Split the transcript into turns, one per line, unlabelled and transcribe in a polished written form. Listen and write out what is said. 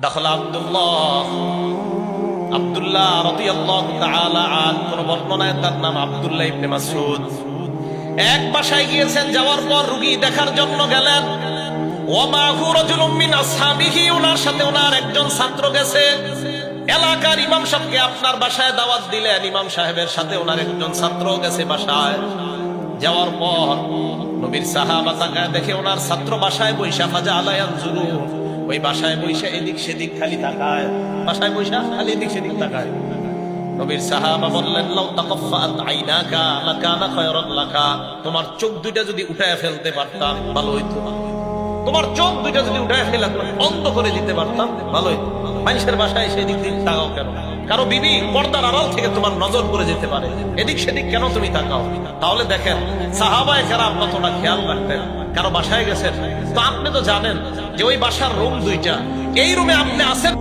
দাখলা আব্দুল্লাহ রাদিয়াল্লাহু তাআলা কোন বর্ণনায় তার নাম আব্দুল্লাহ ইবনে মাসউদ। এক বাসায় গিয়েছেন, যাওয়ার পর রোগী দেখার জন্য গেলেন। ওয়া মাহু রাজুলুম মিন আসহাবিহি, ওনার সাথে ওনার একজন ছাত্র গেছে। এলাকার ইমাম সাহেবকে আপনার বাসায় দাওয়াত দিলেন, ইমাম সাহেবের সাথে ওনার একজন ছাত্র গেছে বাসায়। যাওয়ার পর নবীর সাহাবা তাকায় দেখে ওনার ছাত্র বাসায় বৈশা ফাজা আলায়ান জুরু, ওই বাসায় বৈশা এদিক সেদিক খালি তাকায়, বাসায় বৈশা খালি এদিক সেদিক তাকায়। নবীর সাহাবা বললেন, লাউ তাকাফফাত আইনাকা লাকানা খায়রান লাকা, তোমার চোখ দুইটা যদি উঠায় ফেলতে পারতাম ভালো হইতো। তোমার চোখ দুইটা যদি উঠায় ফেলা বন্ধ করে দিতে পারতাম ভালো হইতো। মানুষের বাসায় সেদিক দিক তাকাও কেন? কারো বিবি পর্দার আড়াল থেকে তোমার নজর করে যেতে পারে, এদিক সেদিক কেন তুমি তাকাও? তাহলে দেখেন সাহাবায়ে কেরাম কতটা খেয়াল রাখতেন। কারো বাসায় গেছেন তো আপনি তো জানেন যে ওই বাসার রুম দুইটা, এই রুমে আপনি আছেন।